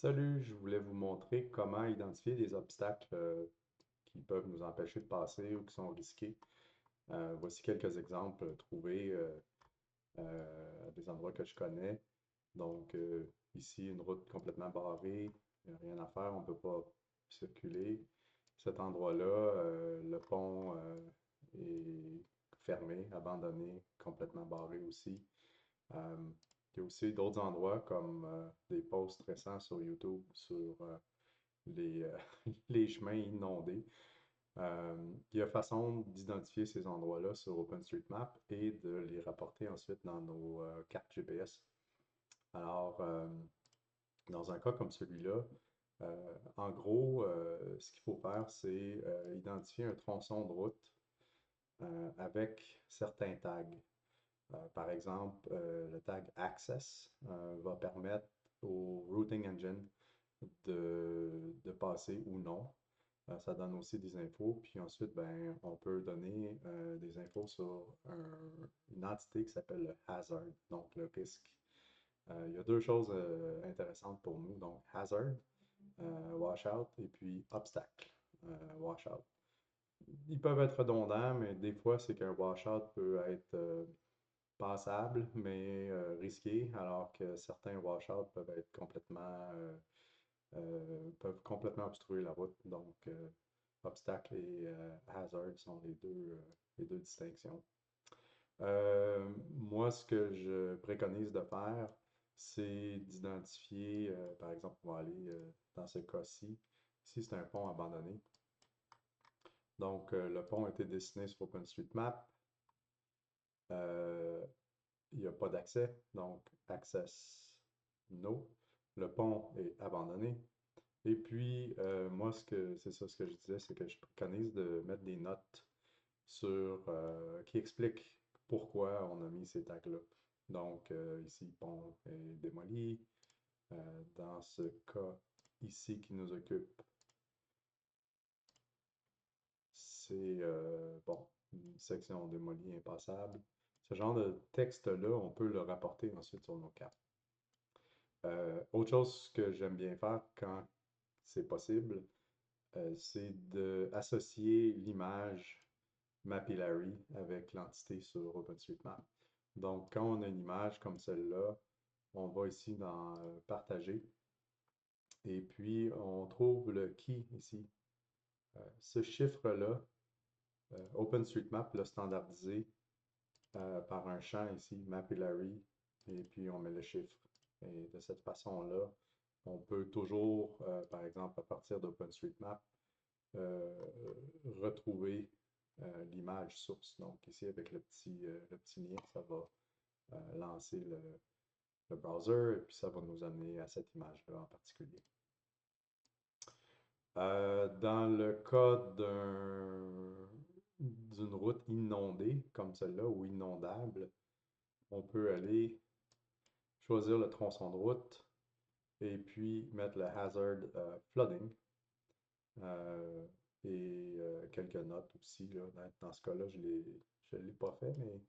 Salut, je voulais vous montrer comment identifier des obstacles qui peuvent nous empêcher de passer ou qui sont risqués. Voici quelques exemples trouvés à des endroits que je connais. Donc, ici, une route complètement barrée, il n'y a rien à faire, on ne peut pas circuler. Cet endroit-là, le pont est fermé, abandonné, complètement barré aussi. Euh, il y a aussi d'autres endroits comme des posts récents sur YouTube sur les chemins inondés. Il y a façon d'identifier ces endroits-là sur OpenStreetMap et de les rapporter ensuite dans nos cartes GPS. Alors, dans un cas comme celui-là, en gros, ce qu'il faut faire, c'est identifier un tronçon de route avec certains tags. Par exemple, le tag Access va permettre au Routing Engine de passer ou non. Ça donne aussi des infos. Puis ensuite, ben, on peut donner des infos sur une entité qui s'appelle le hazard, donc le risque. Il y a deux choses intéressantes pour nous. Donc, hazard, washout, et puis obstacle, washout. Ils peuvent être redondants, mais des fois, c'est qu'un washout peut être passable, mais risqué, alors que certains washouts peuvent complètement obstruer la route. Donc, obstacle et hazard sont les deux distinctions. Moi, ce que je préconise de faire, c'est d'identifier, par exemple, on va aller dans ce cas-ci. Ici, c'est un pont abandonné. Donc, le pont a été dessiné sur OpenStreetMap. Euh, il n'y a pas d'accès, donc access no. Le pont est abandonné. Et puis, moi, c'est ça ce que je disais, c'est que je préconise de mettre des notes qui expliquent pourquoi on a mis ces tags-là. Donc, ici, le pont est démoli. Dans ce cas ici qui nous occupe, c'est bon, une section démolie impassable. Ce genre de texte-là, on peut le rapporter ensuite sur nos cartes. Autre chose que j'aime bien faire quand c'est possible, c'est d'associer l'image Mapillary avec l'entité sur OpenStreetMap. Donc, quand on a une image comme celle-là, on va ici dans Partager et puis on trouve le key ici. Ce chiffre-là, OpenStreetMap l'a standardisé par un champ ici, Mapillary, et puis on met le chiffre. Et de cette façon-là, on peut toujours, par exemple, à partir d'OpenStreetMap, euh, retrouver l'image source. Donc ici, avec le petit lien, ça va lancer le browser et puis ça va nous amener à cette image-là en particulier. Dans le cas d'une route inondée comme celle-là ou inondable, on peut aller choisir le tronçon de route et puis mettre le hazard flooding euh, et quelques notes aussi. Là. Dans ce cas-là, je ne l'ai pas fait, mais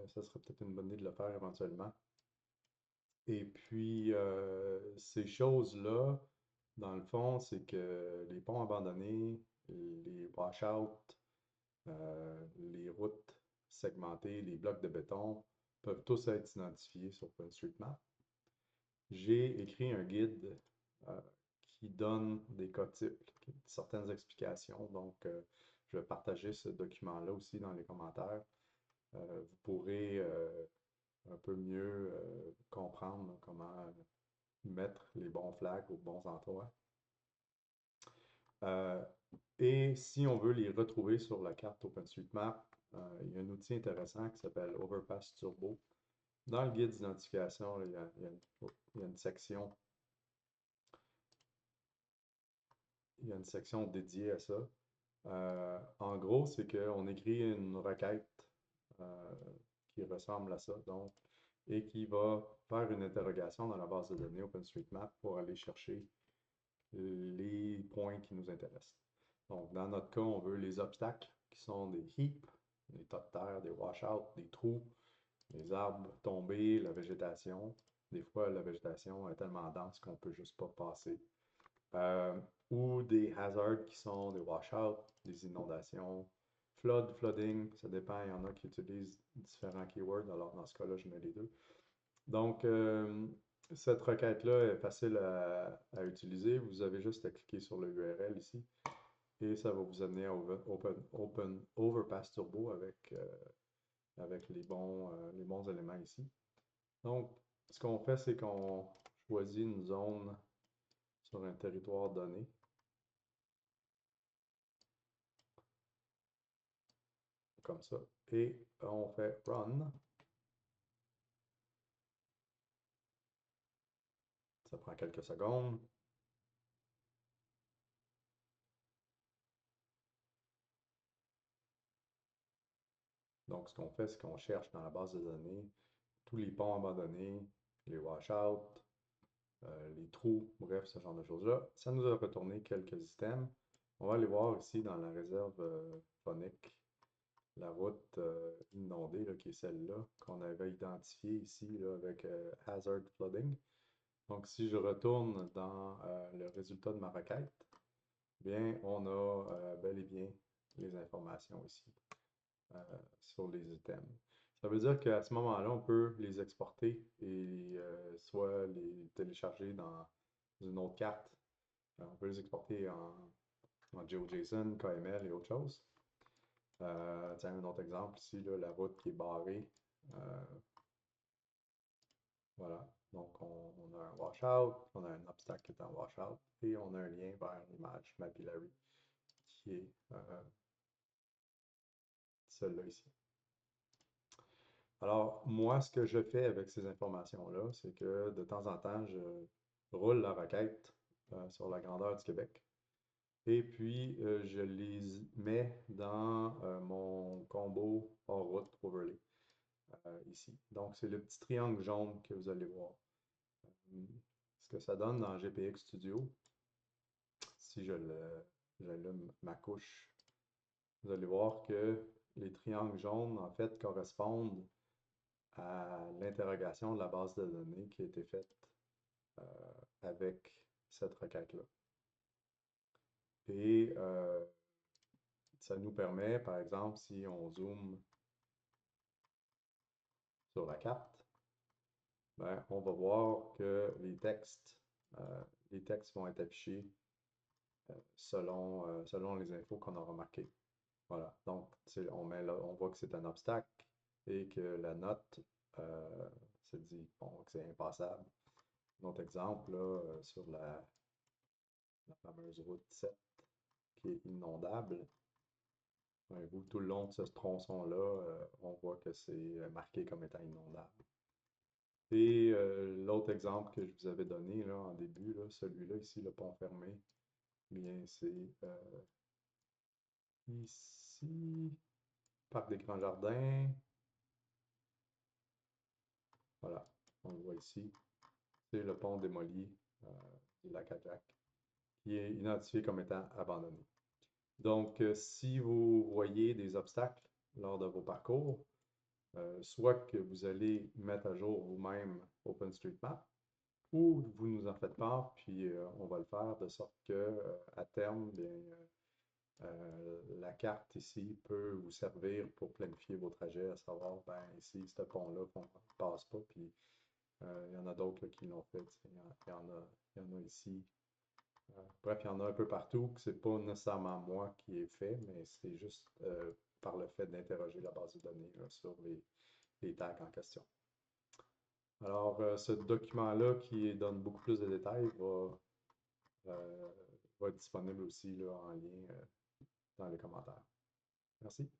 ça serait peut-être une bonne idée de le faire éventuellement. Et puis, ces choses-là, dans le fond, c'est que les ponts abandonnés, les washouts, les routes segmentées, les blocs de béton peuvent tous être identifiés sur OpenStreetMap. J'ai écrit un guide euh, qui donne des cas types, certaines explications. Donc, je vais partager ce document-là aussi dans les commentaires. Vous pourrez un peu mieux comprendre comment mettre les bons flags aux bons endroits. Euh, et si on veut les retrouver sur la carte OpenStreetMap, il y a un outil intéressant qui s'appelle Overpass Turbo. Dans le guide d'identification, il y a une section, il y a une section dédiée à ça. En gros, c'est qu'on écrit une requête euh, qui ressemble à ça, donc, et qui va faire une interrogation dans la base de données OpenStreetMap pour aller chercher les points qui nous intéressent. Donc, dans notre cas, on veut les obstacles qui sont des heaps, des tas de terre, des washouts, des trous, les arbres tombés, la végétation. Des fois, la végétation est tellement dense qu'on peut juste pas passer. Euh, ou des hazards qui sont des washouts, des inondations, flooding, ça dépend, il y en a qui utilisent différents keywords, alors dans ce cas-là, je mets les deux. Donc, cette requête-là est facile à utiliser. Vous avez juste à cliquer sur le URL ici et ça va vous amener à Open Overpass Turbo avec les bons éléments ici. Donc, ce qu'on fait, c'est qu'on choisit une zone sur un territoire donné. Comme ça. Et on fait Run. Ça prend quelques secondes. Donc, ce qu'on fait, c'est qu'on cherche dans la base de données tous les ponts abandonnés, les washouts, les trous, bref, ce genre de choses-là. Ça nous a retourné quelques items. On va aller voir ici dans la réserve phonique la route inondée, là, qui est celle-là, qu'on avait identifiée ici là, avec Hazard Flooding. Donc, si je retourne dans le résultat de ma requête, bien, on a bel et bien les informations ici sur les items. Ça veut dire qu'à ce moment-là, on peut les exporter et soit les télécharger dans une autre carte. On peut les exporter en GeoJSON, KML et autre chose. Tiens, un autre exemple ici, là, la route qui est barrée. Euh, voilà. Donc, on a un washout, on a un obstacle qui est en washout et on a un lien vers l'image Mapillary qui est celle-là ici. Alors, moi, ce que je fais avec ces informations-là, c'est que de temps en temps, je roule la requête sur la grandeur du Québec. Et puis, je les mets dans mon combo hors route overlay ici. Donc, c'est le petit triangle jaune que vous allez voir. Ce que ça donne dans GPX Studio, si j'allume ma couche, vous allez voir que les triangles jaunes, en fait, correspondent à l'interrogation de la base de données qui a été faite avec cette requête-là. Et ça nous permet, par exemple, si on zoome sur la carte, ben, on va voir que les textes vont être affichés selon les infos qu'on a remarquées. Voilà, donc on voit que c'est un obstacle et que la note se dit bon, que c'est impassable. Un autre exemple, là, sur la fameuse route 7 qui est inondable. Tout le long de ce tronçon-là, on voit que c'est marqué comme étant inondable. Et l'autre exemple que je vous avais donné là, en début, celui-là ici, le pont fermé, bien c'est ici, Parc des Grands Jardins. Voilà, on le voit ici. C'est le pont démoli du lac Adjac, qui est identifié comme étant abandonné. Donc, si vous voyez des obstacles lors de vos parcours, soit que vous allez mettre à jour vous-même OpenStreetMap, ou vous nous en faites part, puis on va le faire de sorte que à terme, bien, la carte ici peut vous servir pour planifier vos trajets, à savoir, ben ici, ce pont-là ne passe pas, puis il y en a d'autres qui l'ont fait, il y en a ici. Bref, il y en a un peu partout, que c'est pas nécessairement moi qui ai fait, mais c'est juste par le fait d'interroger la base de données là, sur les tags en question. Alors, ce document-là qui donne beaucoup plus de détails va être disponible aussi là, en lien dans les commentaires. Merci.